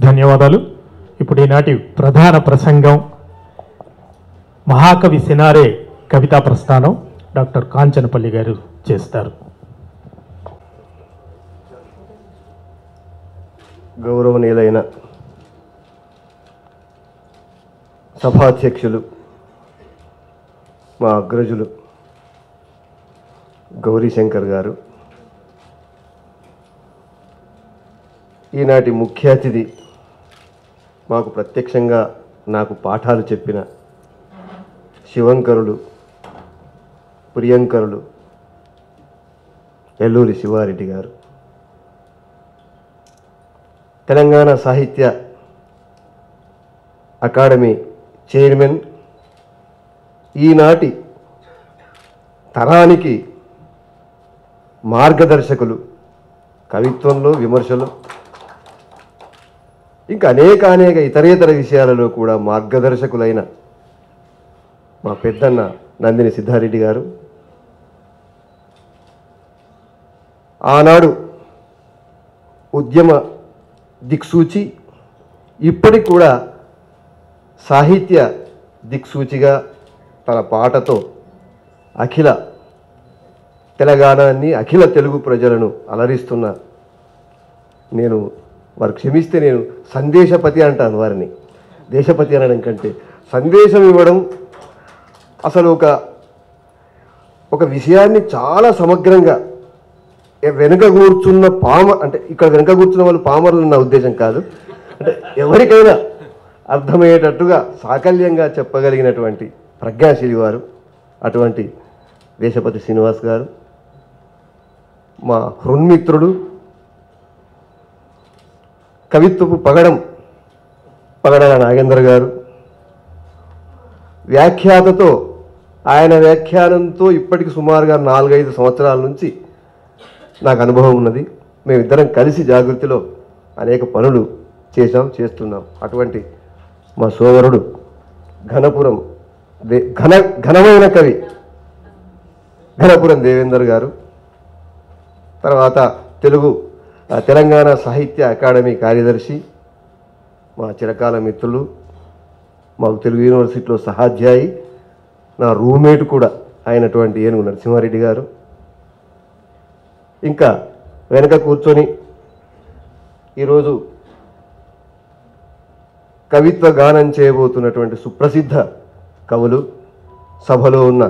ధన్యవాదాలు. ఇప్పుడు ఈనాటి ప్రధాన ప్రసంగం మహాకవి సినారే కవితా ప్రస్థానం డాక్టర్ కాంచనపల్లి గారు చేస్తారు. గౌరవనీయులైన సభాధ్యక్షులు, మా అగ్రజులు గౌరీశంకర్ గారు, ఈనాటి ముఖ్య అతిథి, మాకు ప్రత్యక్షంగా నాకు పాఠాలు చెప్పిన శివంకరులు, ప్రియంకరులు ఎల్లూరి శివారెడ్డి గారు, తెలంగాణ సాహిత్య అకాడమీ చైర్మన్, ఈనాటి తరానికి మార్గదర్శకులు, కవిత్వంలో, విమర్శలో, ఇంకా అనేక ఇతరేతర విషయాలలో కూడా మార్గదర్శకులైన మా పెద్దన్న నందిని సిద్ధారెడ్డి గారు, ఆనాడు ఉద్యమ దిక్సూచి, ఇప్పటికి కూడా సాహిత్య దిక్సూచిగా తన పాటతో అఖిల తెలంగాణని, అఖిల తెలుగు ప్రజలను అలరిస్తున్న, నేను వారు క్షమిస్తే నేను సందేశపతి అంటాను వారిని, దేశపతి అనడం కంటే సందేశం ఇవ్వడం, అసలు ఒక విషయాన్ని చాలా సమగ్రంగా వెనుక కూర్చున్న అంటే ఇక్కడ వెనుక కూర్చున్న వాళ్ళు పామరులు నా ఉద్దేశం కాదు, అంటే ఎవరికైనా అర్థమయ్యేటట్టుగా సాకల్యంగా చెప్పగలిగినటువంటి ప్రజ్ఞాశీలి వారు, అటువంటి దేశపతి శ్రీనివాస్ గారు, మా హృన్మిత్రుడు, కవిత్వపు పగడాల నాగేంద్ర గారు, వ్యాఖ్యాతతో ఆయన వ్యాఖ్యానంతో ఇప్పటికి సుమారుగా 4-5 సంవత్సరాల నుంచి నాకు అనుభవం ఉన్నది. మేమిద్దరం కలిసి జాగృతిలో అనేక పనులు చేస్తున్నాం. అటువంటి మా సోదరుడు ఘనమైన కవి ఘనపురం దేవేందర్ గారు, తర్వాత తెలంగాణ సాహిత్య అకాడమీ కార్యదర్శి, మా చిరకాల మిత్రులు, మాకు తెలుగు యూనివర్సిటీలో సహాధ్యాయి, నా రూమ్మేట్ కూడా అయినటువంటి ఏనుగు నరసింహారెడ్డి గారు, ఇంకా వెనక కూర్చొని ఈరోజు కవిత్వ గానం చేయబోతున్నటువంటి సుప్రసిద్ధ కవులు, సభలో ఉన్న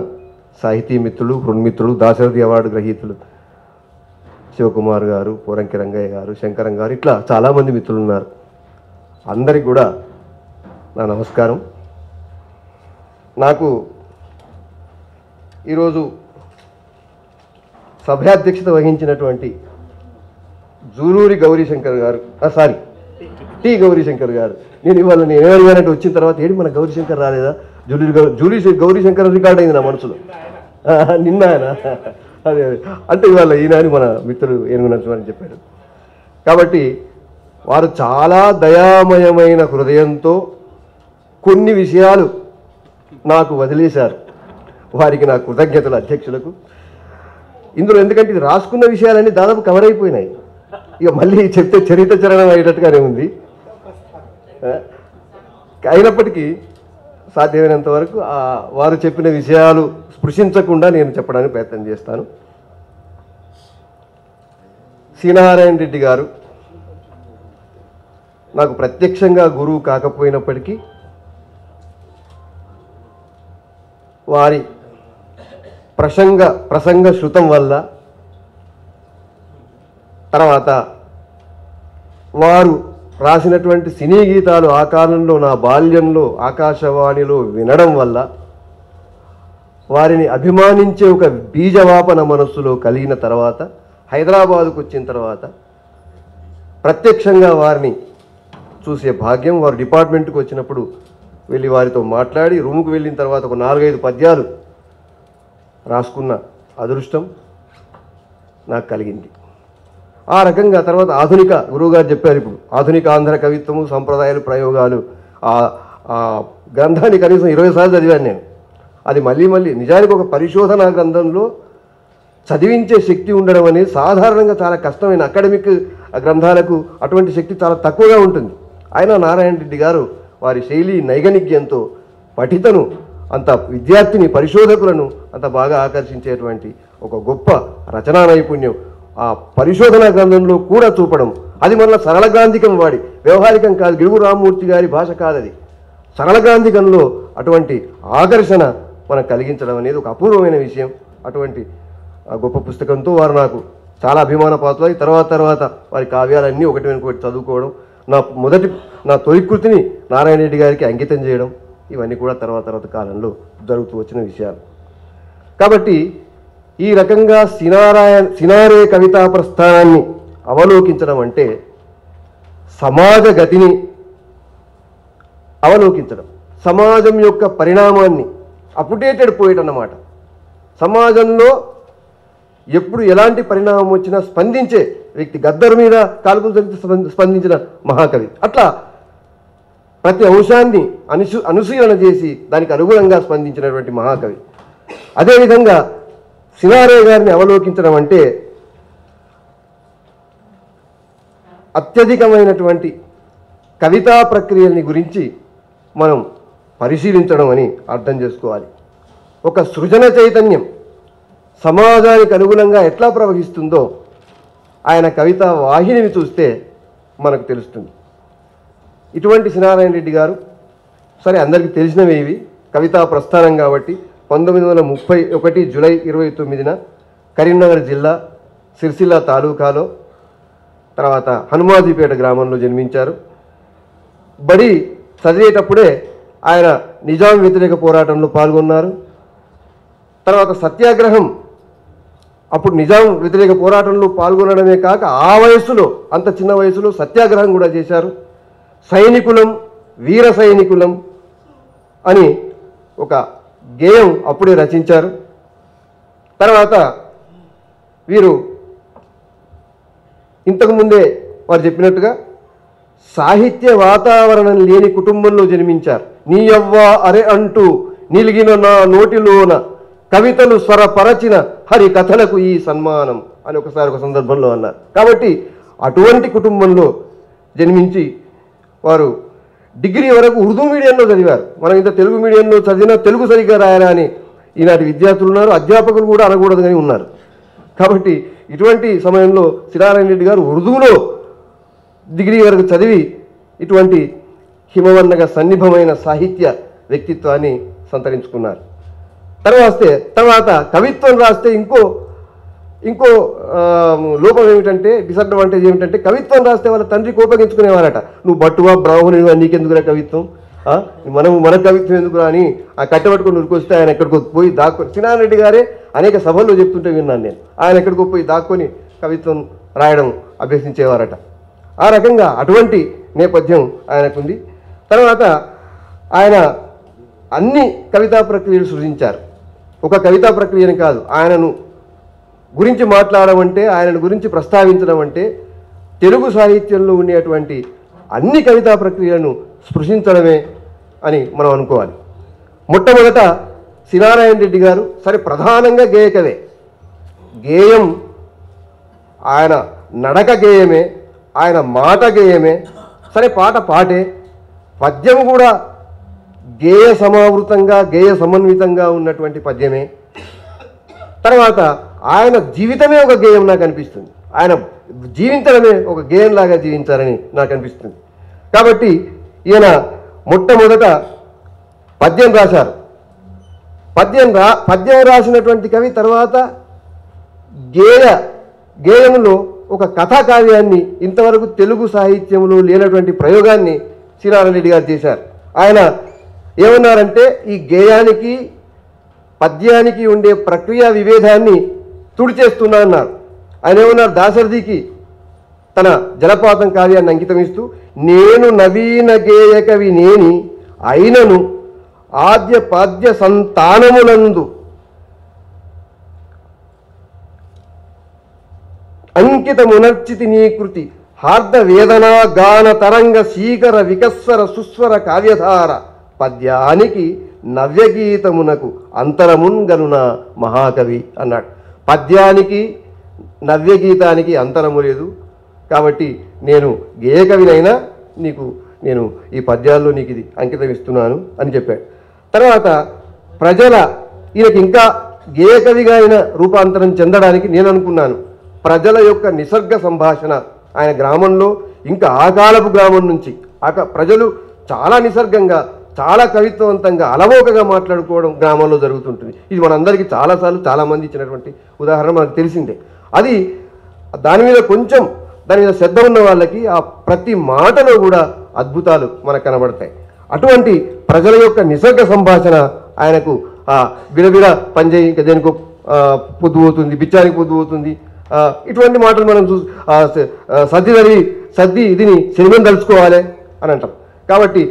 సాహితీ మిత్రులు, హృన్మిత్రులు, దాశరథి అవార్డు గ్రహీతలు శివకుమార్ గారు, పోరంకి రంగయ్య గారు, శంకరం గారు, ఇట్లా చాలామంది మిత్రులు ఉన్నారు. అందరికి కూడా నా నమస్కారం. నాకు ఈరోజు సభాధ్యక్షత వహించినటువంటి జూలూరి గౌరీశంకర్ గారు, టి గౌరీశంకర్ గారు, నేను ఇవాళ నేనేమడిగానంటే వచ్చిన తర్వాత ఏంటి మన గౌరీశంకర్ రాలేదా, గౌరీశంకర్ రికార్డ్ అయింది నా మనసులో, నిన్న ఆయన అదే అంటే ఇవాళ ఈయన అని మన మిత్రుడు ఏనుగు నరసింహని చెప్పాడు. కాబట్టి వారు చాలా దయామయమైన హృదయంతో కొన్ని విషయాలు నాకు వదిలేశారు. వారికి నా కృతజ్ఞతలు అధ్యక్షులకు. ఇందులో ఎందుకంటే ఇది రాసుకున్న విషయాలన్నీ దాదాపు కవర్ అయిపోయినాయి, ఇక మళ్ళీ చెప్తే చరిత్ర చరణం అయ్యేటట్టుగానే ఉంది. అయినప్పటికీ సాధ్యమైనంత వరకు వారు చెప్పిన విషయాలు స్పృశించకుండా నేను చెప్పడానికి ప్రయత్నం చేస్తాను. శ్రీనారాయణ రెడ్డి గారు నాకు ప్రత్యక్షంగా గురువు కాకపోయినప్పటికీ వారి ప్రసంగ శృతం వల్ల, తర్వాత వారు రాసినటువంటి సినీ గీతాలు ఆ కాలంలో నా బాల్యంలో ఆకాశవాణిలో వినడం వల్ల, వారిని అభిమానించే ఒక బీజవాపన మనస్సులో కలిగిన తర్వాత, హైదరాబాదుకు వచ్చిన తర్వాత ప్రత్యక్షంగా వారిని చూసే భాగ్యం, వారు డిపార్ట్మెంట్కి వచ్చినప్పుడు వెళ్ళి వారితో మాట్లాడి రూమ్కి వెళ్ళిన తర్వాత ఒక 4-5 పద్యాలు రాసుకున్న అదృష్టం నాకు కలిగింది. ఆ రకంగా తర్వాత ఆధునిక గురువుగారు చెప్పారు, ఇప్పుడు ఆధునిక ఆంధ్ర కవిత్వము, సంప్రదాయాలు, ప్రయోగాలు, ఆ గ్రంథాన్ని కనీసం 20 సార్లు చదివాను నేను. అది మళ్ళీ నిజానికి ఒక పరిశోధనా గ్రంథంలో చదివించే శక్తి ఉండడం అనేది సాధారణంగా చాలా కష్టమైన అకాడమిక్ గ్రంథాలకు అటువంటి శక్తి చాలా తక్కువగా ఉంటుంది. ఆయన నారాయణ రెడ్డి గారు వారి శైలి నైగనిగ్యంతో పఠితను అంత విద్యార్థిని పరిశోధకులను అంత బాగా ఆకర్షించేటువంటి ఒక గొప్ప రచనా నైపుణ్యం ఆ పరిశోధనా గ్రంథంలో కూడా చూపడం, అది మళ్ళీ సరళ గ్రాంధికం వాడి, వ్యవహారికం కాదు, గిడుగు రామమూర్తి గారి భాష కాదు, అది సరళ గ్రాంధికంలో అటువంటి ఆకర్షణ మనకు కలిగించడం అనేది ఒక అపూర్వమైన విషయం. అటువంటి గొప్ప పుస్తకంతో వారు నాకు చాలా అభిమాన పాత్రలు. తర్వాత వారి కావ్యాలన్నీ ఒకటి వెనుకొకటి చదువుకోవడం, నా తొలి కృతిని నారాయణ రెడ్డి గారికి అంకితం చేయడం, ఇవన్నీ కూడా తర్వాత కాలంలో జరుగుతూ వచ్చిన విషయాలు. కాబట్టి ఈ రకంగా సినారే కవితా ప్రస్థానాన్ని అవలోకించడం అంటే సమాజ గతిని అవలోకించడం, సమాజం యొక్క పరిణామాన్ని అప్డేటెడ్ పోయిట్ అన్నమాట. సమాజంలో ఎప్పుడు ఎలాంటి పరిణామం వచ్చినా స్పందించే వ్యక్తి, గద్దర్ మీద కాల్పులు జరిగితే స్పందించిన మహాకవి. అట్లా ప్రతి అంశాన్ని అనుశీలన చేసి దానికి అనుగుణంగా స్పందించినటువంటి మహాకవి. అదేవిధంగా సినారే గారిని అవలోకించడం అంటే అత్యధికమైనటువంటి కవితా ప్రక్రియల్ని గురించి మనం పరిశీలించడం అని అర్థం చేసుకోవాలి. ఒక సృజన చైతన్యం సమాజానికి అనుగుణంగా ఎట్లా ప్రవహిస్తుందో ఆయన కవితా వాహినిని చూస్తే మనకు తెలుస్తుంది. ఇటువంటి సినారాయణ రెడ్డి గారు, సరే అందరికీ తెలిసినవి ఇవి, కవితా ప్రస్థానం కాబట్టి 1931 జూలై 29న కరీంనగర్ జిల్లా సిరిసిల్ల తాలూకాలో తర్వాత హనుమాజీపేట గ్రామంలో జన్మించారు. బడి చదివేటప్పుడే ఆయన నిజాం వ్యతిరేక పోరాటంలో పాల్గొన్నారు. తర్వాత సత్యాగ్రహం, అప్పుడు నిజాం వ్యతిరేక పోరాటంలో పాల్గొనడమే కాక ఆ వయసులో, అంత చిన్న వయసులో సత్యాగ్రహం కూడా చేశారు. సైనికులం వీర సైనికులం అని ఒక గేయం అప్పుడే రచించారు. తర్వాత వీరు ఇంతకుముందే వారు చెప్పినట్టుగా సాహిత్య వాతావరణం లేని కుటుంబంలో జన్మించారు. నీ యవ్వా అరే అంటూ నిలిగిన నా నోటిలోన కవితలు స్వరపరచిన హరి కథలకు ఈ సన్మానం అని ఒకసారి ఒక సందర్భంలో అన్నారు. కాబట్టి అటువంటి కుటుంబంలో జన్మించి వారు డిగ్రీ వరకు ఉర్దూ మీడియంలో చదివారు. మనం ఇంత తెలుగు మీడియంలో చదివినా తెలుగు సరిగ్గా రాయాలా అని ఈనాటి విద్యార్థులు ఉన్నారు, అధ్యాపకులు కూడా అనకూడదు కానీ ఉన్నారు. కాబట్టి ఇటువంటి సమయంలో సినారాయణ రెడ్డి గారు ఉర్దూలో డిగ్రీ వరకు చదివి ఇటువంటి హిమవర్ణగా సన్నిభమైన సాహిత్య వ్యక్తిత్వాన్ని సంతరించుకున్నారు. తర్వాత కవిత్వం రాస్తే ఇంకో లోపం ఏమిటంటే, డిసడ్వాంటేజ్ ఏమిటంటే, కవిత్వం రాస్తే వాళ్ళ తండ్రి కోపగించుకునేవారట. నువ్వు బట్టువా బ్రాహ్మణుడివా, నీకెందుకురా కవిత్వం, మన కవిత్వం ఎందుకురా అని ఆ కట్టబట్టుకుని ఉరికొస్తే ఆయన ఎక్కడికో పోయి దాక్కొని, సినారాయణ రెడ్డి గారే అనేక సభల్లో చెప్తుంటే విన్నాను నేను, ఆయన ఎక్కడికో పోయి దాక్కొని కవిత్వం రాయడం అభ్యసించేవారట. ఆ రకంగా అటువంటి నేపథ్యం ఆయనకుంది. తర్వాత ఆయన అన్ని కవితా ప్రక్రియలు సృజించారు. ఒక కవితా ప్రక్రియని కాదు, ఆయనను గురించి మాట్లాడడం అంటే, ఆయనను గురించి ప్రస్తావించడం అంటే తెలుగు సాహిత్యంలో ఉండేటువంటి అన్ని కవితా ప్రక్రియలను స్పృశించడమే అని మనం అనుకోవాలి. మొట్టమొదట సినారాయణ రెడ్డి గారు సరే ప్రధానంగా గేయకవే, గేయం ఆయన నడక గేయమే, ఆయన మాట గేయమే, సరే పాట పాటే, పద్యం కూడా గేయ సమావృతంగా గేయ సమన్వితంగా ఉన్నటువంటి పద్యమే. తర్వాత ఆయన జీవితమే ఒక గేయం నాకు అనిపిస్తుంది, ఆయన జీవించడమే ఒక గేయంలాగా జీవించారని నాకు అనిపిస్తుంది. కాబట్టి ఈయన మొట్టమొదట పద్యం రాశారు. పద్యం రాసినటువంటి కవి తర్వాత గేయంలో ఒక కథా కావ్యాన్ని, ఇంతవరకు తెలుగు సాహిత్యంలో లేనటువంటి ప్రయోగాన్ని సినారాయణ రెడ్డి గారు చేశారు. ఆయన ఏమన్నారంటే, ఈ గేయానికి పద్యానికి ఉండే ప్రక్రియా విభేదాన్ని తుడిచేస్తున్నా అన్నారు. ఆయన ఏమన్నారు, దాశరథికి తన జలపాతం కావ్యాన్ని అంకితమిస్తూ, నేను నవీన గేయ కవి నేని అయినను ఆద్య పాద్య సంతానమునందు అంకితమునర్చితి నీ కృతి హార్ద వేదనా గాన తరంగ శీకర వికస్వర సుస్వర కావ్యధార పద్యానికి నవ్యగీతమునకు అంతరమున్గనున మహాకవి అన్నాడు. పద్యానికి నవ్యగీతానికి అంతరము లేదు, కాబట్టి నేను గేయకవినైనా నీకు నేను ఈ పద్యాల్లో నీకు ఇది అంకితం ఇస్తున్నాను అని చెప్పాడు. తర్వాత ఈయనకి ఇంకా గేయ కవిగా ఆయన రూపాంతరం చెందడానికి నేను అనుకున్నాను ప్రజల యొక్క నిసర్గ సంభాషణ. ఆయన గ్రామంలో ఇంకా ఆ కాలపు గ్రామం నుంచి ప్రజలు చాలా నిసర్గంగా చాలా కవిత్వవంతంగా అలవోకగా మాట్లాడుకోవడం గ్రామంలో జరుగుతుంటుంది. ఇది మనందరికీ చాలాసార్లు చాలామంది ఇచ్చినటువంటి ఉదాహరణ మనకు తెలిసిందే. అది దాని మీద శ్రద్ధ ఉన్న వాళ్ళకి ఆ ప్రతి మాటలో కూడా అద్భుతాలు మనకు కనబడతాయి. అటువంటి ప్రజల యొక్క నిసర్గ సంభాషణ ఆయనకు బిడబిడ పనిచేయి ఇంకా దేనికో పొద్దు పోతుంది, బిచ్చానికి పొద్దు పోతుంది, ఇటువంటి మాటలు మనం సద్ది ఇదిని శరీరం తలుచుకోవాలి అని అంటాం. కాబట్టి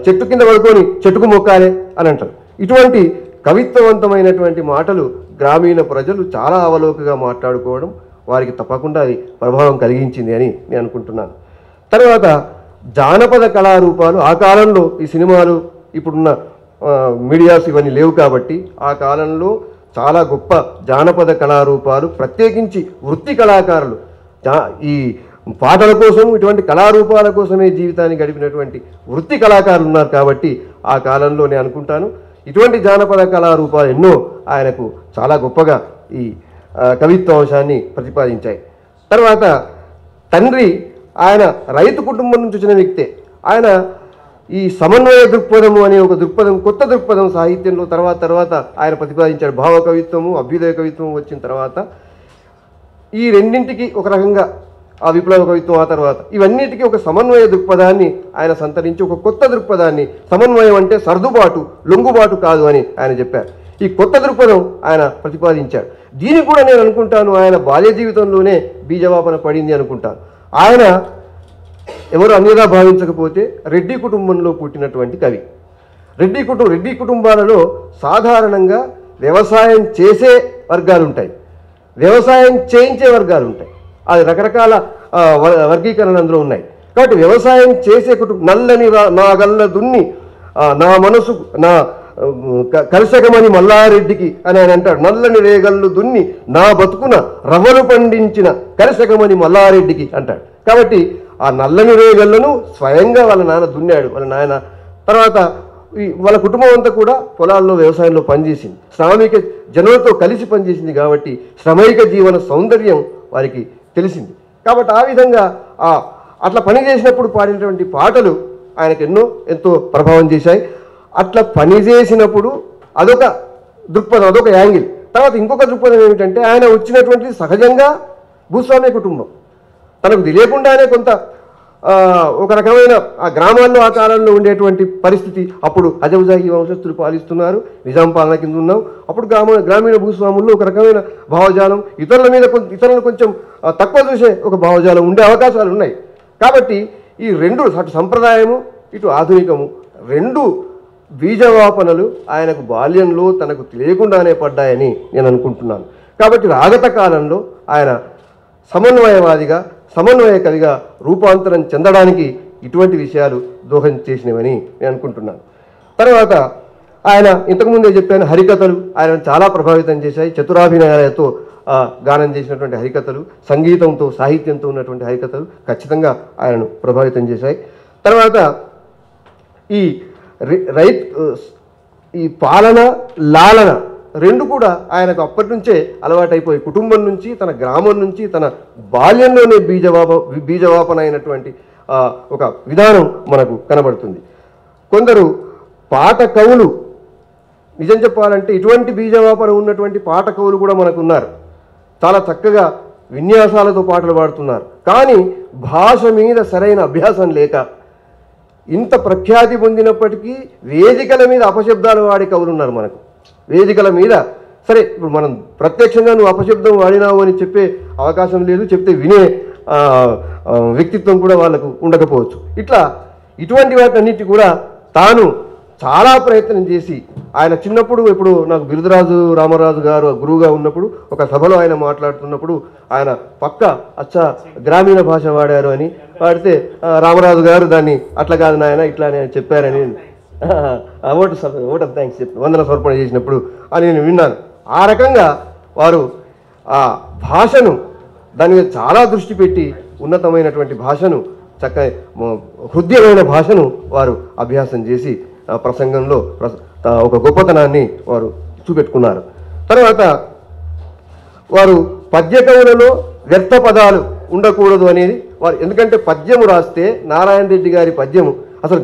చెట్టు కింద పడుకొని చెట్టుకు మొక్కాలి అని అంటారు. ఇటువంటి కవిత్వవంతమైనటువంటి మాటలు గ్రామీణ ప్రజలు చాలా అవలోకగా మాట్లాడుకోవడం వారికి తప్పకుండా అది ప్రభావం కలిగించింది అని నేను అనుకుంటున్నాను. తర్వాత జానపద కళారూపాలు ఆ కాలంలో ఈ సినిమాలు ఇప్పుడున్న మీడియాస్ ఇవన్నీ లేవు కాబట్టి ఆ కాలంలో చాలా గొప్ప జానపద కళారూపాలు ప్రత్యేకించి వృత్తి కళాకారులు ఈ పాటల కోసం ఇటువంటి కళారూపాల కోసమే జీవితాన్ని గడిపినటువంటి వృత్తి కళాకారులు ఉన్నారు. కాబట్టి ఆ కాలంలో నేను అనుకుంటాను ఇటువంటి జానపద కళారూపాలు ఎన్నో ఆయనకు చాలా గొప్పగా ఈ కవిత్వ అంశాన్ని ప్రతిపాదించాయి. తర్వాత తండ్రి ఆయన రైతు కుటుంబం నుంచి వచ్చిన వ్యక్తే. ఆయన ఈ సమన్వయ దృక్పథము అనే ఒక దృక్పథం, కొత్త దృక్పథం సాహిత్యంలో తర్వాత ఆయన ప్రతిపాదించాడు. భావ కవిత్వము, అభ్యుదయ కవిత్వం వచ్చిన తర్వాత ఈ రెండింటికి ఒక రకంగా ఆ విప్లవ కవిత్వం ఆ తర్వాత ఇవన్నిటికీ ఒక సమన్వయ దృక్పథాన్ని ఆయన సంతరించి ఒక కొత్త దృక్పథాన్ని, సమన్వయం అంటే సర్దుబాటు, లొంగుబాటు కాదు అని ఆయన చెప్పారు. ఈ కొత్త దృక్పథం ఆయన ప్రతిపాదించాడు. దీనికి కూడా నేను అనుకుంటాను ఆయన బాల్య జీవితంలోనే బీజవాపన పడింది అనుకుంటాను. ఆయన ఎవరు అన్యదా భావించకపోతే రెడ్డి కుటుంబంలో పుట్టినటువంటి కవి. రెడ్డి కుటుంబాలలో సాధారణంగా వ్యవసాయం చేసే వర్గాలు ఉంటాయి, వ్యవసాయం చేయించే వర్గాలు ఉంటాయి. అది రకరకాల వర్గీకరణ అందులో ఉన్నాయి. కాబట్టి వ్యవసాయం చేసే కుటుంబం నల్లని నా గల్ల దున్ని నా మనసు నా కలశకమని మల్లారెడ్డికి అని ఆయన అంటాడు. నల్లని రేగళ్ళు దున్ని నా బతుకున రవ్వలు పండించిన కలశకమని మల్లారెడ్డికి అంటాడు. కాబట్టి ఆ నల్లని రేగళ్ళను స్వయంగా వాళ్ళ నాన్న దున్నాడు. వాళ్ళ నాయన తర్వాత వాళ్ళ కుటుంబం అంతా కూడా పొలాల్లో వ్యవసాయంలో పనిచేసింది, శ్రామిక జనులతో కలిసి పనిచేసింది. కాబట్టి శ్రమైక జీవన సౌందర్యం వారికి తెలిసింది. కాబట్టి ఆ విధంగా అట్లా పనిచేసినప్పుడు పాడినటువంటి పాటలు ఆయనకు ఎంతో ప్రభావం చేశాయి. అట్లా పనిచేసినప్పుడు అదొక దృక్పథం, అదొక యాంగిల్. తర్వాత ఇంకొక దృక్పథం ఏమిటంటే ఆయన వచ్చినటువంటి సహజంగా భూస్వామ్య కుటుంబం. తనకు తెలియకుండానే కొంత ఒక రకమైన ఆ గ్రామాల్లో ఆ కాలంలో ఉండేటువంటి పరిస్థితి. అప్పుడు అజౌజాహీ వంశస్థులు పాలిస్తున్నారు, నిజాం పాలన కింద ఉన్నాం. అప్పుడు గ్రామీణ భూస్వాముల్లో ఒక రకమైన భావజాలం, ఇతరులను కొంచెం తక్కువ చూసే ఒక భావజాలం ఉండే అవకాశాలు ఉన్నాయి. కాబట్టి ఈ రెండు, అటు సంప్రదాయము ఇటు ఆధునికము, రెండు బీజవాపనలు ఆయనకు బాల్యంలో తనకు తెలియకుండానే పడ్డాయని నేను అనుకుంటున్నాను. కాబట్టి రాగత కాలంలో ఆయన సమన్వయవాదిగా, సమన్వయ కవిగా రూపాంతరం చెందడానికి ఇటువంటి విషయాలు దోహం చేసినవని నేను అనుకుంటున్నాను. తర్వాత ఆయన ఇంతకుముందే చెప్పాను, హరికథలు ఆయన చాలా ప్రభావితం చేశాయి. చతురాభినయాలతో గానం చేసినటువంటి హరికథలు, సంగీతంతో సాహిత్యంతో ఉన్నటువంటి హరికథలు ఖచ్చితంగా ఆయనను ప్రభావితం చేశాయి. తర్వాత ఈ పాలన లాలన రెండు కూడా ఆయనకు అప్పటి నుంచే అలవాటైపోయి కుటుంబం నుంచి, తన గ్రామం నుంచి, తన బాల్యంలోనే బీజవాపన అయినటువంటి ఒక విధానం మనకు కనబడుతుంది. కొందరు పాట కవులు, నిజం చెప్పాలంటే ఇటువంటి బీజవాపన ఉన్నటువంటి పాట కవులు కూడా మనకు ఉన్నారు. చాలా చక్కగా విన్యాసాలతో పాటలు పాడుతున్నారు. కానీ భాష మీద సరైన అభ్యాసం లేక ఇంత ప్రఖ్యాతి పొందినప్పటికీ వేదికల మీద అపశబ్దాలు వాడే కవులు ఉన్నారు మనకు. వేదికల మీద సరే, ఇప్పుడు మనం ప్రత్యక్షంగా నువ్వు అపశబ్దం వాడినావు అని చెప్పే అవకాశం లేదు, చెప్తే వినే వ్యక్తిత్వం కూడా వాళ్ళకు ఉండకపోవచ్చు. ఇటువంటి వాటన్నిటి కూడా తాను చాలా ప్రయత్నం చేసి ఆయన చిన్నప్పుడు ఇప్పుడు నాకు బిరుదరాజు రామరాజు గారు గురువుగా ఉన్నప్పుడు ఒక సభలో ఆయన మాట్లాడుతున్నప్పుడు ఆయన పక్క గ్రామీణ భాష వాడారు అని వాడితే రామరాజు గారు దాన్ని అట్లా కాదు నాయన ఇట్లా అని చెప్పారని ఓట్ ఆఫ్ థ్యాంక్స్ చెప్పి వందన సమర్పణ చేసినప్పుడు అని నేను విన్నాను. ఆ రకంగా వారు ఆ భాషను దాని మీద చాలా దృష్టి పెట్టి ఉన్నతమైనటువంటి భాషను చక్కని హృదయమైన భాషను వారు అభ్యాసం చేసి ప్రసంగంలో ఒక గొప్పతనాన్ని వారు చూపెట్టుకున్నారు. తర్వాత వారు పద్య కవులలో వ్యర్థ పదాలు ఉండకూడదు అనేది వారు, ఎందుకంటే పద్యము రాస్తే నారాయణ రెడ్డి గారి పద్యము అసలు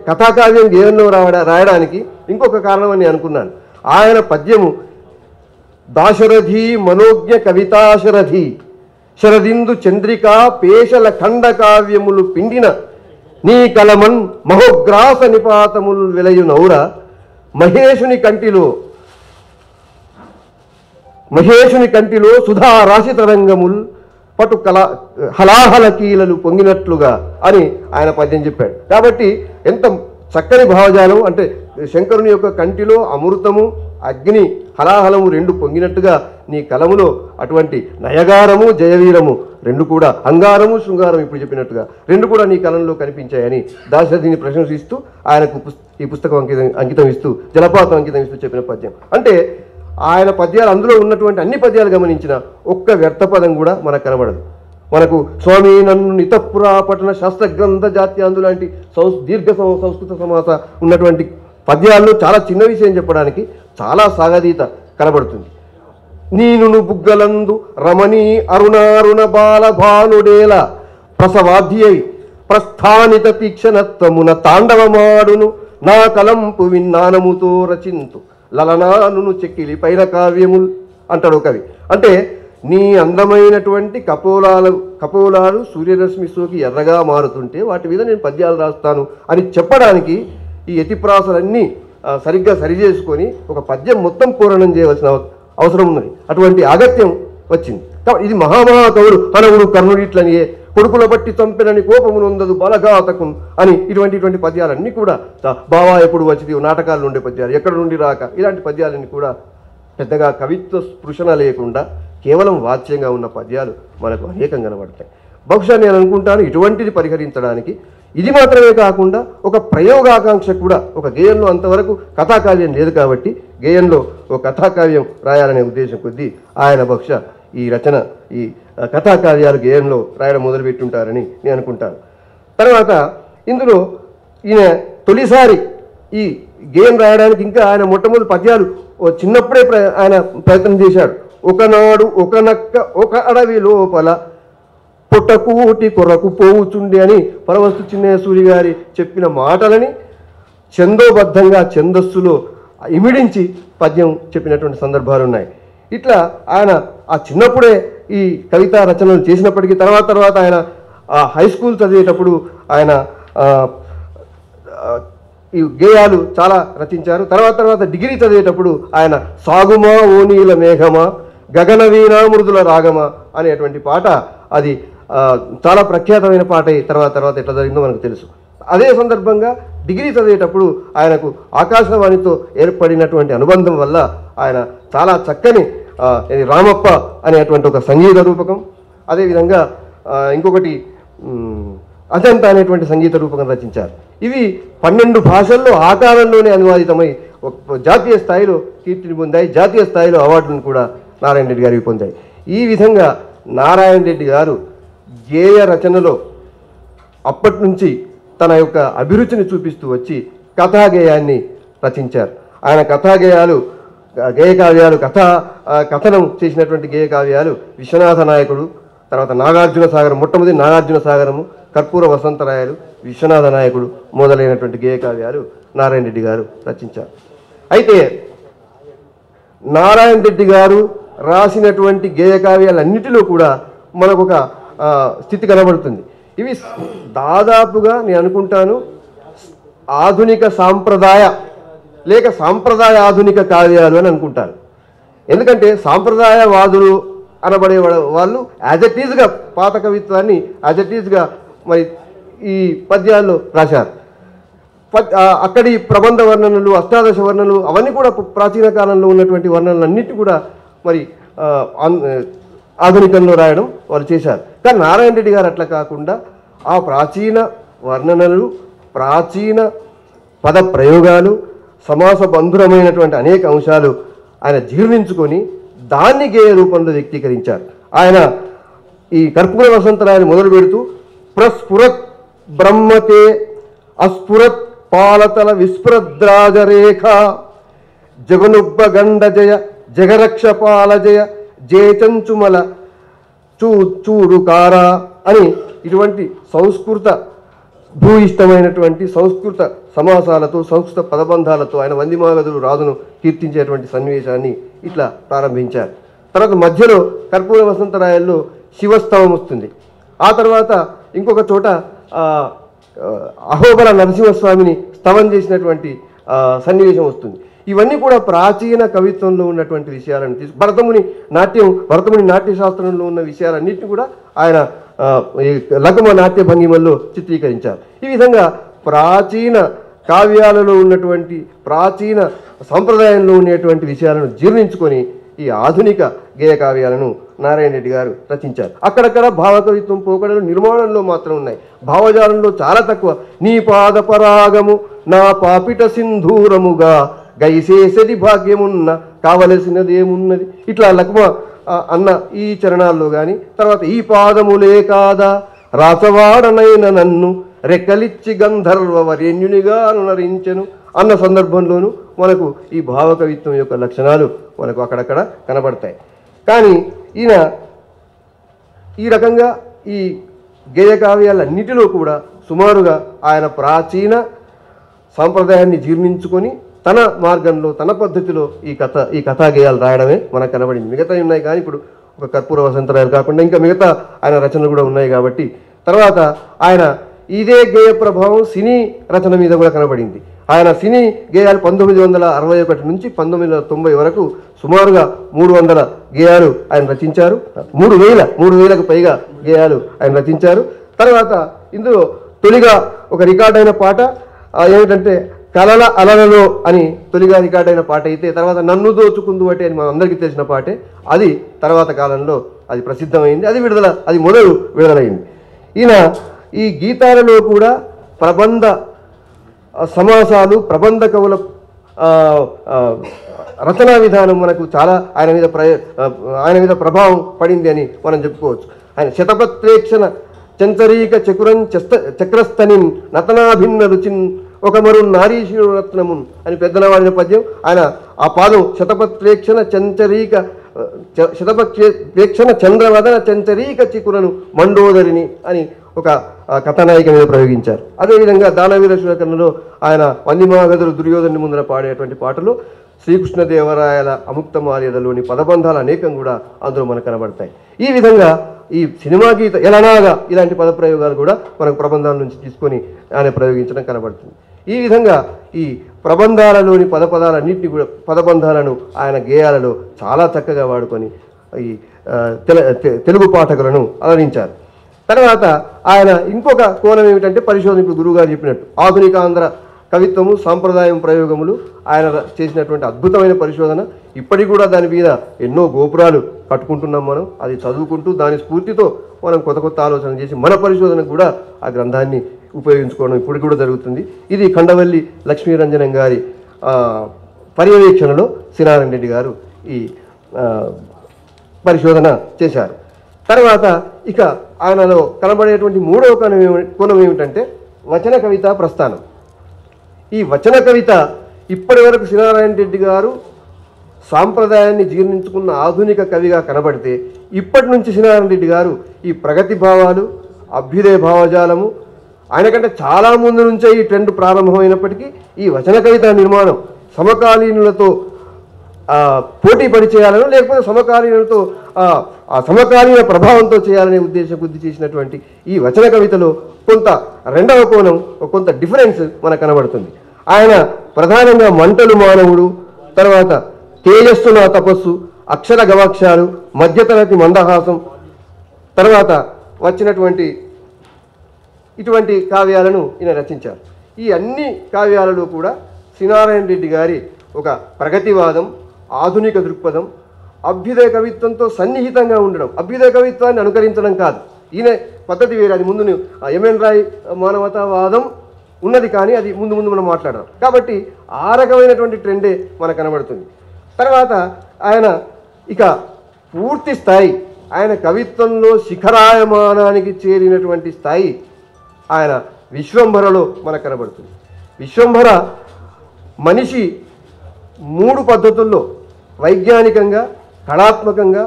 కథాకావ్యం గేయంలో రాయడానికి ఇంకొక కారణం అని అనుకున్నాను. ఆయన పద్యము దాశరథి మనోజ్ఞ కవితాశరథి శరదిందు చంద్రికా పేషల ఖండ కావ్యములు పిండిన నీ కలమన్ మహోగ్రాస నిపాతములు వెలయు నౌర మహేషుని కంటిలో సుధా రాశి తరంగముల్ పటు హలాహల కీలలు పొంగినట్లుగా అని ఆయన పద్యం చెప్పాడు. కాబట్టి ఎంత చక్కని భావజాలం అంటే శంకరుని యొక్క కంటిలో అమృతము అగ్ని హలాహలము రెండు పొంగినట్టుగా నీ కలములో అటువంటి నయగారము జయవీరము రెండు కూడా, అంగారము శృంగారం ఇప్పుడు చెప్పినట్టుగా రెండు కూడా నీ కలంలో కనిపించాయని దాశరథిని ప్రశంసిస్తూ ఆయనకు ఈ పుస్తకం అంకితం ఇస్తూ జలపాతం అంకితం ఇస్తూ చెప్పిన పద్యం. అంటే ఆయన పద్యాలు అందులో ఉన్నటువంటి అన్ని పద్యాలు గమనించిన ఒక్క వ్యర్థపదం కూడా మనకు కనబడదు. మనకు స్వామి నన్ను నితపురా పఠన శాస్త్రగ్రంథ జాత్యాందు లాంటి దీర్ఘ సంస్కృత సమాస ఉన్నటువంటి పద్యాల్లో చాలా చిన్న విషయం చెప్పడానికి చాలా సాగదీత కనబడుతుంది. నీను బుగ్గలందు రమణీ అరుణారుణ బాల భానుడేల ప్రసవాధ్యై ప్రస్థానిత తీక్షణత్వమున తాండవమాడును నా కలంపు విన్నానముతో రచింతు లలనాను చెక్కిలి పైన కావ్యములు అంటాడు కవి. అంటే నీ అందమైనటువంటి కపోలాలు సూర్యరశ్మి సోకి ఎర్రగా మారుతుంటే వాటి మీద నేను పద్యాలు రాస్తాను అని చెప్పడానికి ఈ యతిప్రాసలన్నీ సరిగ్గా సరిచేసుకొని ఒక పద్యం మొత్తం పూరణం చేయవలసిన అవసరం ఉన్నది. అటువంటి అగత్యం వచ్చింది. ఇది మహామహాకవుడు అనవుడు కర్ణుడిట్లనియే కొడుకుల బట్టి చంపెనని కోపమునుందదు బలఘాతకు అని ఇటువంటి పద్యాలన్నీ కూడా బావా ఎప్పుడు వచ్చింది నాటకాల్లో ఉండే పద్యాలు ఎక్కడ నుండి రాక ఇలాంటి పద్యాలన్నీ కూడా పెద్దగా కవిత్వ స్పృశన లేకుండా కేవలం వాచ్యంగా ఉన్న పద్యాలు మనకు అనేకం కనబడతాయి. బహుశా నేను అనుకుంటాను ఇటువంటిది పరిహరించడానికి ఇది మాత్రమే కాకుండా ఒక ప్రయోగాకాంక్ష కూడా, ఒక గేయంలో అంతవరకు కథాకావ్యం లేదు కాబట్టి గేయంలో ఒక కథాకావ్యం రాయాలనే ఉద్దేశం కొద్దీ ఆయన బహుశా ఈ రచన ఈ కథాకావ్యాలు గేయంలో రాయడం మొదలుపెట్టుంటారని నేను అనుకుంటాను. తర్వాత ఇందులో ఈయన తొలిసారి ఈ గేయం రాయడానికి ఇంకా ఆయన మొట్టమొదటి పద్యాలు చిన్నప్పుడే ఆయన ప్రయత్నం చేశాడు. ఒకనాడు ఒక నక్క ఒక అడవి లోపల పొట్టకూటి కొరకు పోవుచుండి అని పరవస్తు చిన్నయ్య సూరి గారి చెప్పిన మాటలని ఛందోబద్ధంగా ఛందస్సులో ఇమిడించి పద్యం చెప్పినటువంటి సందర్భాలు ఉన్నాయి. ఇట్లా ఆయన ఆ చిన్నప్పుడే ఈ కవితా రచనలు చేసినప్పటికీ తర్వాత ఆయన హై స్కూల్ చదివేటప్పుడు ఆయన ఈ గేయాలు చాలా రచించారు. తర్వాత డిగ్రీ చదివేటప్పుడు ఆయన సాగుమా ఓనీల మేఘమా గగన వీణా మృదుల రాగమా అనేటువంటి పాట అది చాలా ప్రఖ్యాతమైన పాట. తర్వాత ఎట్లా జరిగిందో మనకు తెలుసు. అదే సందర్భంగా డిగ్రీ చదివేటప్పుడు ఆయనకు ఆకాశవాణితో ఏర్పడినటువంటి అనుబంధం వల్ల ఆయన చాలా చక్కని రామప్ప అనేటువంటి ఒక సంగీత రూపకం, అదేవిధంగా ఇంకొకటి అజంతా అనేటువంటి సంగీత రూపకం రచించారు. ఇవి 12 భాషల్లో ఆకారంలోనే అనువాదితమై జాతీయ స్థాయిలో కీర్తిని పొందాయి. జాతీయ స్థాయిలో అవార్డులను కూడా నారాయణ రెడ్డి గారికి పొందాయి. ఈ విధంగా నారాయణ రెడ్డి గారు గేయ రచనలో అప్పటి నుంచి తన యొక్క అభిరుచిని చూపిస్తూ వచ్చి కథాగేయాన్ని రచించారు. ఆయన కథాగేయాలు గేయకావ్యాలు కథనం చేసినటువంటి గేయకావ్యాలు విశ్వనాథ నాయకుడు, తర్వాత నాగార్జున సాగరం, మొట్టమొదటి నాగార్జున సాగరము, కర్పూర వసంతరాయలు, విశ్వనాథ నాయకుడు మొదలైనటువంటి గేయకావ్యాలు నారాయణ రెడ్డి గారు రచించారు. అయితే నారాయణ రెడ్డి గారు రాసినటువంటి గేయకావ్యాలన్నిటిలో కూడా మనకొక స్థితి కనబడుతుంది. ఇవి దాదాపుగా నేను అనుకుంటాను ఆధునిక సాంప్రదాయ లేక సాంప్రదాయ ఆధునిక కావ్యాలు అని అనుకుంటాను. ఎందుకంటే సాంప్రదాయవాదులు అనబడే వాళ్ళు యాజ్ ఇట్ ఈజ్గా పాత కవిత్వాన్ని యాజ్ ఇట్ ఈజ్గా మరి ఈ పద్యాల్లో రాశారు. అక్కడి ప్రబంధ వర్ణనలు, అష్టాదశ వర్ణనలు అవన్నీ కూడా ప్రాచీన కాలంలో ఉన్నటువంటి వర్ణనలు అన్నిటి కూడా మరి ఆధునికంలో రాయడం వాళ్ళు చేశారు. కానీ నారాయణ రెడ్డి గారు అట్లా కాకుండా ఆ ప్రాచీన వర్ణనలు, ప్రాచీన పద ప్రయోగాలు, సమాస బంధురమైనటువంటి అనేక అంశాలు ఆయన జీర్ణించుకొని దాన్ని గేయ రూపంలో వ్యక్తీకరించారు. ఆయన ఈ కర్పూర వసంతరాయని మొదలు పెడుతూ బ్రహ్మతే అస్ఫురత్ పాలతల విస్ఫురద్రాజరేఖ జగనుబ్బగండ జయ జగరక్ష పాల జయ జేచంచుమల చూడుకారా అని ఇటువంటి సంస్కృత భూయిష్టమైనటువంటి సంస్కృత సమాసాలతో సంస్కృత పదబంధాలతో ఆయన వందిమాగదులు రాజును కీర్తించేటువంటి సన్నివేశాన్ని ఇట్లా ప్రారంభించారు. తర్వాత మధ్యలో కర్పూర వసంతరాయల్లో శివస్తవం వస్తుంది. ఆ తర్వాత ఇంకొక చోట అహోబల నరసింహస్వామిని స్తవం చేసినటువంటి సన్నివేశం వస్తుంది. ఇవన్నీ కూడా ప్రాచీన కవిత్వంలో ఉన్నటువంటి విషయాలను భరతముని నాట్య శాస్త్రంలో ఉన్న విషయాలన్నింటినీ కూడా ఆయన లఘుమ నాట్య భంగిమల్లో చిత్రీకరించారు. ఈ విధంగా ప్రాచీన కావ్యాలలో ఉన్నటువంటి ప్రాచీన సంప్రదాయంలో ఉండేటువంటి విషయాలను జీర్ణించుకొని ఈ ఆధునిక గేయ కావ్యాలను నారాయణ రెడ్డి గారు రచించారు. అక్కడక్కడ భావకవిత్వం పోకడలు నిర్మాణంలో మాత్రం ఉన్నాయి, భావజాలంలో చాలా తక్కువ. నీ పాద పరాగము నా పాపిట సింధూరముగా గైసేసది భాగ్యమున్న కావలసినదేమున్నది ఇట్లా లక్మ అన్న ఈ చరణాల్లో కానీ, తర్వాత ఈ పాదములే కాదా రాసవాడనైన నన్ను రెక్కలిచ్చి గంధర్వ వరేణ్యునిగా అనునరించెను అన్న సందర్భంలోనూ మనకు ఈ భావకవిత్వం యొక్క లక్షణాలు మనకు అక్కడక్కడ కనబడతాయి. కానీ ఈయన ఈ రకంగా ఈ గేయ కావ్యాలన్నిటిలో కూడా సుమారుగా ఆయన ప్రాచీన సాంప్రదాయాన్ని జీర్ణించుకొని తన మార్గంలో తన పద్ధతిలో ఈ కథా గేయాలు రాయడమే మనకు కనబడింది. మిగతా ఉన్నాయి కానీ ఇప్పుడు ఒక కర్పూర వసంతరాయలు కాకుండా ఇంకా మిగతా ఆయన రచనలు కూడా ఉన్నాయి కాబట్టి తర్వాత ఆయన ఇదే గేయ ప్రభావం సినీ రచన మీద కూడా కనబడింది. ఆయన సినీ గేయాలు 1961 నుంచి 1990 వరకు సుమారుగా 300 గేయాలు ఆయన రచించారు. 3000కు పైగా గేయాలు ఆయన రచించారు. తర్వాత ఇందులో తొలిగా ఒక రికార్డైన పాట ఏమిటంటే కలల అలలలో అని తొలిగా రికార్డైన పాట అయితే, తర్వాత నన్ను దోచుకుందు అంటే అని మన అందరికీ తెలిసిన పాటే. అది తర్వాత కాలంలో అది ప్రసిద్ధమైంది, అది మొదలు విడుదలైంది. ఈయన ఈ గీతాలలో కూడా ప్రబంధ సమాసాలు ప్రబంధ కవుల రచనా విధానం మనకు చాలా ఆయన మీద ప్రభావం పడింది అని మనం చెప్పుకోవచ్చు. ఆయన శతపత్రేక్షణ చంచరీక చకురం చక్రస్థనిన్ నతనాభిన్న రుచిన్ ఒక మరు నారీశిరత్నమున్ అని పెద్దల వాడిన పద్యం. ఆయన ఆ పాదం శతపత్రేక్షణ చంద్రవదన చంచరీక చికురను మండోదరిని అని ఒక కథానాయిక మీద ప్రయోగించారు. అదేవిధంగా దానవీర శూరకర్ణలో ఆయన వందిమాగదులు దుర్యోధను ముందర పాడేటువంటి పాటలు శ్రీకృష్ణదేవరాయల అముక్తమాల్యదలోని పదబంధాలు అనేకం కూడా అందులో మనకు కనబడతాయి. ఈ విధంగా ఈ సినిమా గీత ఎలానాగా ఇలాంటి పదప్రయోగాలు కూడా మనకు ప్రబంధాల నుంచి తీసుకొని ఆయన ప్రయోగించడం కనబడుతుంది. ఈ విధంగా ఈ ప్రబంధాలలోని పదపదాలన్నింటినీ కూడా పదబంధాలను ఆయన గేయాలలో చాలా చక్కగా వాడుకొని ఈ తెలుగు పాఠకులను అలరించారు. తర్వాత ఆయన ఇంకొక కోణం ఏమిటంటే పరిశోధన, ఇప్పుడు గురువుగారు చెప్పినట్టు ఆధునిక ఆంధ్ర కవిత్వము సాంప్రదాయం ప్రయోగములు ఆయన చేసినటువంటి అద్భుతమైన పరిశోధన. ఇప్పటికి కూడా దాని మీద ఎన్నో గోపురాలు కట్టుకుంటున్నాం మనం. అది చదువుకుంటూ దాని స్ఫూర్తితో మనం కొత్త ఆలోచన చేసి మన పరిశోధనకు కూడా ఆ గ్రంథాన్ని ఉపయోగించుకోవడం ఇప్పుడు కూడా జరుగుతుంది. ఇది ఖండవల్లి లక్ష్మీరంజనం గారి పర్యవేక్షణలో శ్రీనారాయణ రెడ్డి గారు ఈ పరిశోధన చేశారు. తర్వాత ఇక ఆయనలో కనబడేటువంటి మూడవ కోణం ఏమిటంటే వచన కవిత ప్రస్థానం. ఈ వచన కవిత ఇప్పటి వరకు శ్రీనారాయణ రెడ్డి గారు సాంప్రదాయాన్ని జీర్ణించుకున్న ఆధునిక కవిగా కనబడితే, ఇప్పటి నుంచి శ్రీనారాయణ రెడ్డి గారు ఈ ప్రగతి భావాలు, అభ్యుదయ భావజాలము, ఆయనకంటే చాలా ముందు నుంచే ఈ ట్రెండ్ ప్రారంభమైనప్పటికీ ఈ వచన కవిత నిర్మాణం సమకాలీనులతో పోటీ పడి చేయాలను, లేకపోతే సమకాలీనులతో సమకాలీన ప్రభావంతో చేయాలనే ఉద్దేశం కొద్ది చేసినటువంటి ఈ వచన కవితలో కొంత రెండవ కోణం, కొంత డిఫరెన్స్ మనకు కనబడుతుంది. ఆయన ప్రధానంగా మంటలు మానవుడు, తర్వాత తేజస్సు నా తపస్సు, అక్షర గవాక్షాలు, మధ్యతరగతి మందహాసం, తర్వాత వచ్చినటువంటి ఇటువంటి కావ్యాలను ఈయన రచించారు. ఈ అన్ని కావ్యాలలో కూడా శ్రీనారాయణ రెడ్డి గారి ఒక ప్రగతివాదం, ఆధునిక దృక్పథం, అభ్యుదయ కవిత్వంతో సన్నిహితంగా ఉండడం, అభ్యుదయ కవిత్వాన్ని అనుకరించడం కాదు. ఈయన పద్ధతి వేరే. అది ముందు ఎంఎన్ రాయ్ మానవతావాదం ఉన్నది, కానీ అది ముందు మనం మాట్లాడడం కాబట్టి ఆ రకమైనటువంటి ట్రెండే మనకు కనబడుతుంది. తర్వాత ఆయన ఇక పూర్తి స్థాయి, ఆయన కవిత్వంలో శిఖరాయమానానికి చేరినటువంటి స్థాయి ఆయన విశ్వంభరలో మనకు కనబడుతుంది. విశ్వంభర మనిషి 3 పద్ధతుల్లో వైజ్ఞానికంగా, కళాత్మకంగా,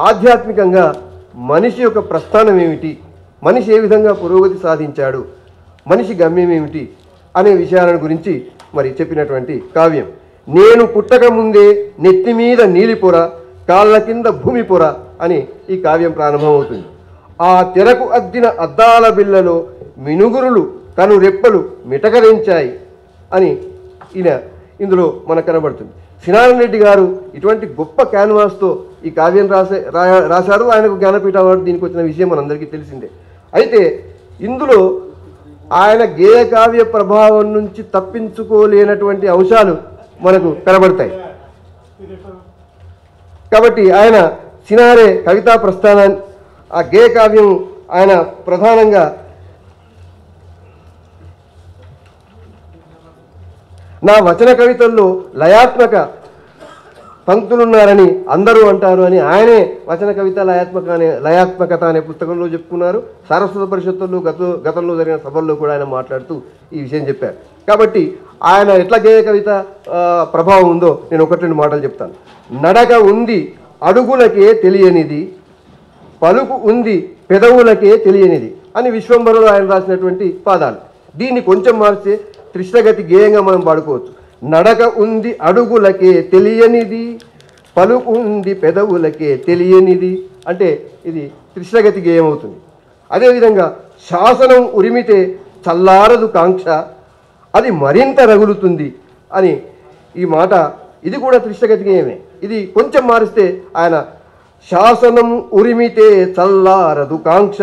ఆధ్యాత్మికంగా మనిషి యొక్క ప్రస్థానం ఏమిటి, మనిషి ఏ విధంగా పురోగతి సాధించాడు, మనిషి గమ్యం ఏమిటి అనే విషయాలను గురించి మరి చెప్పినటువంటి కావ్యం. నేను పుట్టక ముందే నెత్తి మీద నీలిపొర, కాళ్ళ కింద భూమి పొర అని ఈ కావ్యం ప్రారంభమవుతుంది. ఆ తెరకు అద్దిన అద్దాల బిళ్ళలో మినుగురులు కను రెప్పలు మిటకరించాయి అని ఇందులో మనకు కనబడుతుంది. శ్రీనారాయణ రెడ్డి గారు ఇటువంటి గొప్ప క్యాన్వాస్తో ఈ కావ్యం రాశారు. ఆయనకు జ్ఞానపీఠ అవార్డు దీనికి వచ్చిన విషయం మనందరికీ తెలిసిందే. అయితే ఇందులో ఆయన గేయ కావ్య ప్రభావం నుంచి తప్పించుకోలేనటువంటి అంశాలు మనకు కనబడతాయి. కాబట్టి ఆయన సినారే కవితా ప్రస్థానాన్ని, ఆ గేయ కావ్యం ఆయన ప్రధానంగా నా వచన కవితల్లో లయాత్మక పంక్తులున్నారని అందరూ అంటారు అని ఆయనే వచన కవిత లయాత్మకత అనే పుస్తకంలో చెప్పుకున్నారు. సారస్వత పరిషత్తుల్లో గతంలో జరిగిన సభల్లో కూడా ఆయన మాట్లాడుతూ ఈ విషయం చెప్పారు. కాబట్టి ఆయన ఎట్లా గేయ కవిత ప్రభావం ఉందో నేను 1-2 మాటలు చెప్తాను. నడక ఉంది అడుగులకే తెలియనిది, పలుకు ఉంది పెదవులకే తెలియనిది అని విశ్వంభరలో ఆయన రాసినటువంటి పాదాలు. దీన్ని కొంచెం మార్చే త్రిష్టగతి గేయంగా మనం పాడుకోవచ్చు. నడక ఉంది అడుగులకే తెలియనిది, పలుకు ఉంది పెదవులకే తెలియనిది అంటే ఇది త్రిష్టగతి గేయం అవుతుంది. అదేవిధంగా శాసనం ఉరిమితే చల్లారదు కాంక్ష, అది మరింత రగులుతుంది అని ఈ మాట, ఇది కూడా త్రిష్టగతి గేయమే. ఇది కొంచెం మారిస్తే ఆయన శాసనం ఉరిమితే చల్లారదు కాంక్ష,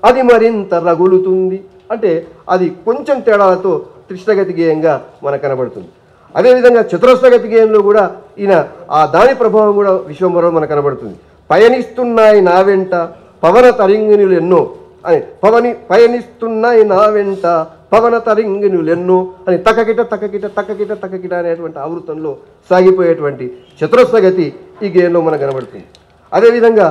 అది మరింత రగులుతుంది అంటే అది కొంచెం తేడాలతో త్రిష్టగతి గేయంగా మనకు కనబడుతుంది. అదేవిధంగా చతురస్రగతి గేయంలో కూడా ఈయన దాని ప్రభావం కూడా విశ్వంభరలో మనకు కనబడుతుంది. పయనిస్తున్నాయి నా వెంట పవన తరంగిణులు ఎన్నో అని, పయనిస్తున్నాయి నా వెంట పవన తరంగిణులు ఎన్నో అని తక్కకిట తక్కకిట తక్కకిట తక్కకిట అనేటువంటి ఆవృతంలో సాగిపోయేటువంటి చతురస్రగతి ఈ గేయంలో మనకు కనబడుతుంది. అదేవిధంగా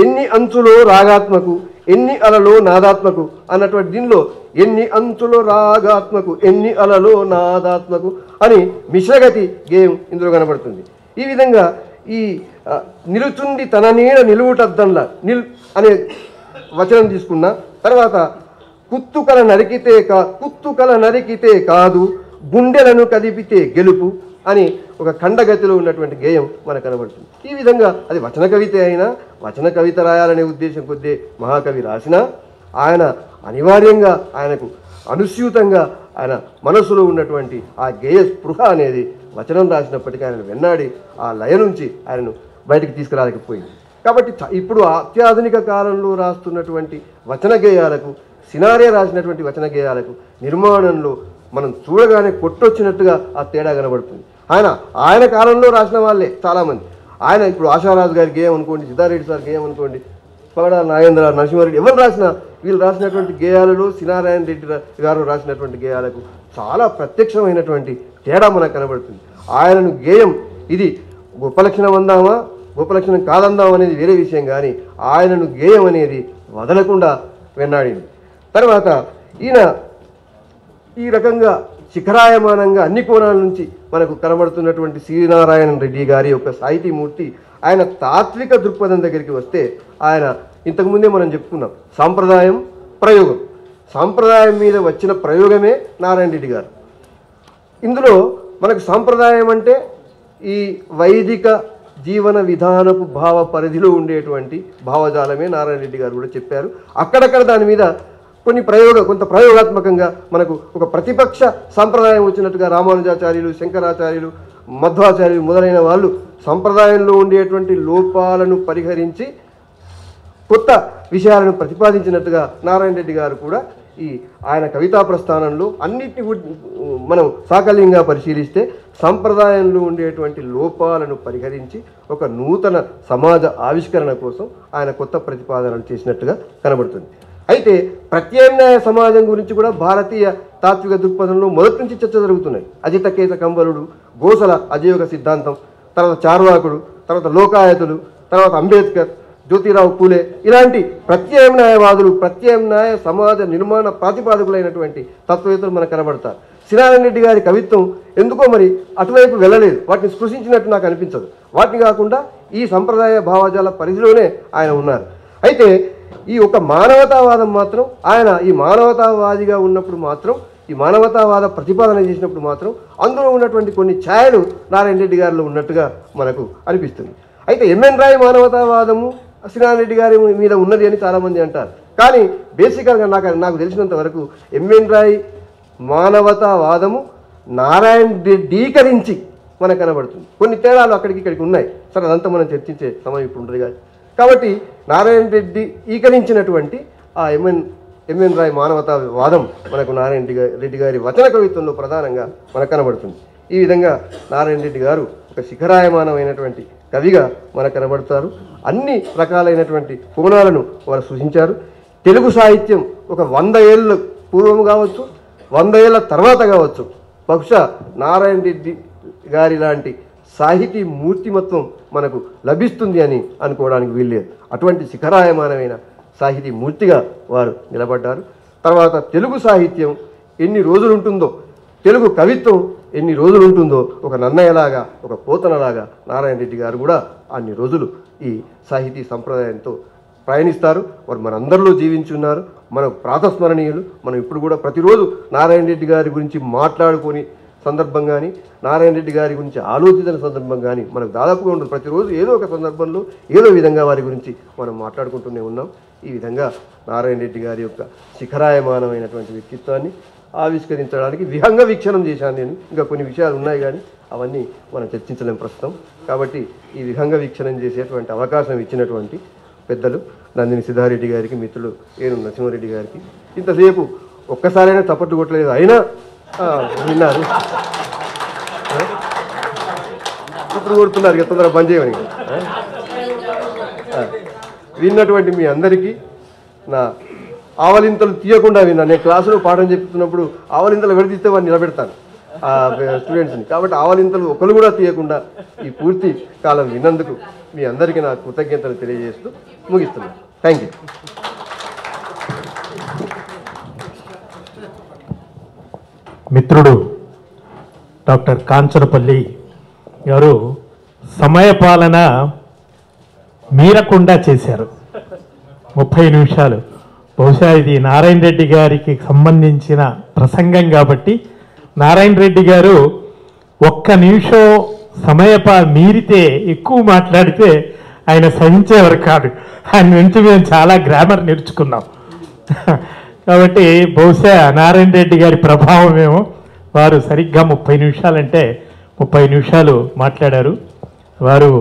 ఎన్ని అంచులో రాగాత్మకు, ఎన్ని అలలో నాదాత్మకు అన్నటువంటి దీనిలో ఎన్ని అంచులో రాగాత్మకు, ఎన్ని అలలో నాదాత్మకు అని మిశ్రగతి గేయం ఇందులో కనబడుతుంది. ఈ విధంగా ఈ నిలుచుండి తన నీడ నిలువుటద్దంలా అనే వచనం తీసుకున్న తర్వాత కుత్తుకల నరికితే కాదు గుండెలను కదిపితే గెలుపు అని ఒక ఖండగతిలో ఉన్నటువంటి గేయం మనకు కనబడుతుంది. ఈ విధంగా అది వచన కవిత అయినా, వచన కవిత రాయాలనే ఉద్దేశం కొద్దీ మహాకవి రాసినా ఆయన అనివార్యంగా ఆయనకు అనుస్యూతంగా ఆయన మనసులో ఉన్నటువంటి ఆ గేయ స్పృహ అనేది వచనం రాసినప్పటికీ ఆయన వెన్నాడి ఆ లయ నుంచి ఆయనను బయటికి తీసుకురాలేకపోయింది. కాబట్టి ఇప్పుడు అత్యాధునిక కాలంలో రాస్తున్నటువంటి వచన గేయాలకు, సినారే రాసినటువంటి వచన గేయాలకు నిర్మాణంలో మనం చూడగానే కొట్టొచ్చినట్టుగా ఆ తేడా కనబడుతుంది. ఆయన కాలంలో రాసిన వాళ్ళే చాలామంది. ఆయన ఇప్పుడు ఆశారాజు గారి గేయం అనుకోండి, సిద్ధారెడ్డి సార్ గేయం అనుకోండి, పగడాల నాగేంద్ర, నరసింహారెడ్డి ఎవరు రాసినా వీళ్ళు రాసినటువంటి గేయాలలో శ్రీనారాయణ రెడ్డి గారు రాసినటువంటి గేయాలకు చాలా ప్రత్యక్షమైనటువంటి తేడా మనకు కనబడుతుంది. ఆయనను గేయం ఇది గొప్ప లక్షణం అందామా, గొప్ప లక్షణం కాదందామా అనేది వేరే విషయం, కానీ ఆయనను గేయం అనేది వదలకుండా వెన్నాడింది. తర్వాత ఈయన ఈ రకంగా శిఖరాయమానంగా అన్ని కోణాల నుంచి మనకు కనబడుతున్నటువంటి శ్రీనారాయణ రెడ్డి గారి యొక్క సాహితీమూర్తి. ఆయన తాత్విక దృక్పథం దగ్గరికి వస్తే ఆయన ఇంతకుముందే మనం చెప్పుకున్నాం సాంప్రదాయం, ప్రయోగం. సాంప్రదాయం మీద వచ్చిన ప్రయోగమే నారాయణ రెడ్డి గారు. ఇందులో మనకు సాంప్రదాయం అంటే ఈ వైదిక జీవన విధానపు భావ పరిధిలో ఉండేటువంటి భావజాలమే నారాయణ రెడ్డి గారు కూడా చెప్పారు. అక్కడక్కడ దాని మీద కొంత ప్రయోగాత్మకంగా మనకు ఒక ప్రతిపక్ష సంప్రదాయం వచ్చినట్టుగా రామానుజాచార్యులు, శంకరాచార్యులు, మధ్వాచార్యులు మొదలైన వాళ్ళు సంప్రదాయంలో ఉండేటువంటి లోపాలను పరిహరించి కొత్త విషయాలను ప్రతిపాదించినట్టుగా నారాయణ రెడ్డి గారు కూడా ఆయన కవితా ప్రస్థానంలో అన్నిటిని మనం సాకల్యంగా పరిశీలిస్తే సంప్రదాయంలో ఉండేటువంటి లోపాలను పరిహరించి ఒక నూతన సమాజ ఆవిష్కరణ కోసం ఆయన కొత్త ప్రతిపాదనలు చేసినట్టుగా కనబడుతుంది. అయితే ప్రత్యామ్నాయ సమాజం గురించి కూడా భారతీయ తాత్విక దృక్పథంలో మొదటి నుంచి చర్చ జరుగుతున్నాయి. అజితకేత కంబలుడు, గోసల అజయోగ సిద్ధాంతం, తర్వాత చార్వాకుడు, తర్వాత లోకాయతులు, తర్వాత అంబేద్కర్, జ్యోతిరావు పూలే ఇలాంటి ప్రత్యామ్నాయవాదులు, ప్రత్యామ్నాయ సమాజ నిర్మాణ ప్రాతిపాదకులైనటువంటి తత్వవేత్తలు మనకు కనబడతారు. శ్రీనారాయణ రెడ్డి గారి కవిత్వం ఎందుకో మరి అటువైపు వెళ్ళలేదు, వాటిని స్పృశించినట్టు నాకు అనిపించదు. వాటిని కాకుండా ఈ సంప్రదాయ భావజాల పరిధిలోనే ఆయన ఉన్నారు. అయితే ఈ ఒక మానవతావాదం మాత్రం ఆయన ఈ మానవతావాదిగా ఉన్నప్పుడు మాత్రం, ఈ మానవతావాద ప్రతిపాదన చేసినప్పుడు మాత్రం అందులో ఉన్నటువంటి కొన్ని ఛాయలు నారాయణ రెడ్డి గారిలో ఉన్నట్టుగా మనకు అనిపిస్తుంది. అయితే ఎంఎన్ రాయ్ మానవతావాదము శ్రీనారాయణ రెడ్డి గారి మీద ఉన్నది అని చాలామంది అంటారు. కానీ బేసికల్గా నాకు తెలిసినంత వరకు ఎంఎన్ రాయ్ మానవతావాదము నారాయణ రెడ్డీకరించి మనకు కనబడుతుంది. కొన్ని తేడాలు అక్కడికి ఇక్కడికి ఉన్నాయి. సరే, అదంతా మనం చర్చించే సమయం ఇప్పుడు ఉండదు కాదు. కాబట్టి నారాయణ రెడ్డి ఈకరించినటువంటి ఆ ఎంఎన్ రాయ్ మానవతావాదం మనకు నారాయణ రెడ్డి గారి వచన కవిత్వంలో ప్రధానంగా మనకు కనబడుతుంది. ఈ విధంగా నారాయణ రెడ్డి గారు ఒక శిఖరాయమానమైనటువంటి కవిగా మనకు కనబడతారు. అన్ని రకాలైనటువంటి కోణాలను వారు సృష్టించారు. తెలుగు సాహిత్యం ఒక 100 ఏళ్ళ పూర్వం కావచ్చు, 100 ఏళ్ళ తర్వాత కావచ్చు, బహుశా నారాయణ రెడ్డి గారి లాంటి సాహితీ మూర్తిమత్వం మనకు లభిస్తుంది అని అనుకోవడానికి వీల్లేదు. అటువంటి శిఖరాయమానమైన సాహితీ మూర్తిగా వారు నిలబడ్డారు. తర్వాత తెలుగు సాహిత్యం ఎన్ని రోజులు ఉంటుందో, తెలుగు కవిత్వం ఎన్ని రోజులు ఉంటుందో, ఒక నన్నయ్యలాగా, ఒక పోతనలాగా నారాయణ రెడ్డి గారు కూడా అన్ని రోజులు ఈ సాహితీ సంప్రదాయంతో ప్రయాణిస్తారు. వారు మనందరిలో జీవించి ఉన్నారు, మనకు ప్రాతస్మరణీయులు. మనం ఇప్పుడు కూడా ప్రతిరోజు నారాయణ రెడ్డి గారి గురించి మాట్లాడుకొని సందర్భం కానీ, నారాయణ రెడ్డి గారి గురించి ఆలోచించిన సందర్భం కానీ మనకు దాదాపుగా ఉండదు. ప్రతిరోజు ఏదో ఒక సందర్భంలో ఏదో విధంగా వారి గురించి మనం మాట్లాడుకుంటూనే ఉన్నాం. ఈ విధంగా నారాయణ రెడ్డి గారి యొక్క శిఖరాయమానమైనటువంటి వ్యక్తిత్వాన్ని ఆవిష్కరించడానికి విహంగ వీక్షణం చేశాను నేను. ఇంకా కొన్ని విషయాలు ఉన్నాయి కానీ అవన్నీ మనం చర్చించలేం ప్రస్తుతం. కాబట్టి ఈ విహంగ వీక్షణం చేసేటువంటి అవకాశం ఇచ్చినటువంటి పెద్దలు నందిని సిద్ధారెడ్డి గారికి, మిత్రులు ఏను నరసింహారెడ్డి గారికి, ఇంతసేపు ఒక్కసారైనా చప్పట్లు కొట్టలేదు, అయినా విన్నారు, ఇప్పుడు కొడుతున్నారు ఇక తొందరగా బంద్ చేయమని. విన్నటువంటి మీ అందరికీ నా ఆవలింతలు తీయకుండా విన్నా. నేను క్లాసులో పాఠం చెప్తున్నప్పుడు ఆవలింతలు విడదీస్తే వాడిని నిలబెడతాను స్టూడెంట్స్ని. కాబట్టి ఆవలింతలు ఒకరు కూడా తీయకుండా ఈ పూర్తి కాలం విన్నందుకు మీ అందరికీ నా కృతజ్ఞతలు తెలియజేస్తూ ముగిస్తున్నాను. Thank you. మిత్రుడు డాక్టర్ కాంచనపల్లి గారు సమయపాలన మీరకుండా చేశారు. 30 నిమిషాలు. బహుశా ఇది నారాయణ రెడ్డి గారికి సంబంధించిన ప్రసంగం కాబట్టి నారాయణ రెడ్డి గారు 1 నిమిషం మీరితే ఎక్కువ మాట్లాడితే ఆయన సహించేవారు కాదు. ఆయన నుంచి మేము చాలా గ్రామర్ నేర్చుకున్నాం. కాబట్టి బహుశా నారాయణ రెడ్డి గారి ప్రభావమేమో, వారు సరిగ్గా 30 నిమిషాలంటే 30 నిమిషాలు మాట్లాడారు. వారు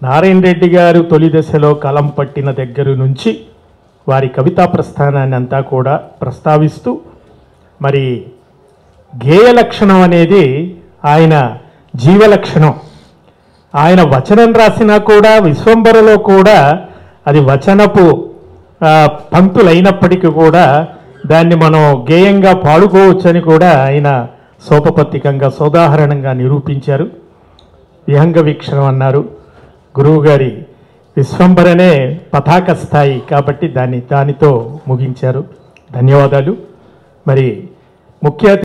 నారాయణ రెడ్డి గారు తొలి దశలో కలం పట్టిన దగ్గర నుంచి వారి కవితా ప్రస్థానాన్ని అంతా కూడా ప్రస్తావిస్తూ, మరి గేయ లక్షణం అనేది ఆయన జీవలక్షణం. ఆయన వచనం రాసినా కూడా విశ్వంబరలో కూడా అది వచనపు పంక్తులైనప్పటికీ కూడా దాన్ని మనం గేయంగా పాడుకోవచ్చని కూడా ఆయన సోపపత్తికంగా సోదాహరణంగా నిరూపించారు. విహంగ వీక్షణం అన్నారు. గురువుగారి విశ్వంబరనే పతాక స్థాయి కాబట్టి దానితో ముగించారు. ధన్యవాదాలు. మరి ముఖ్య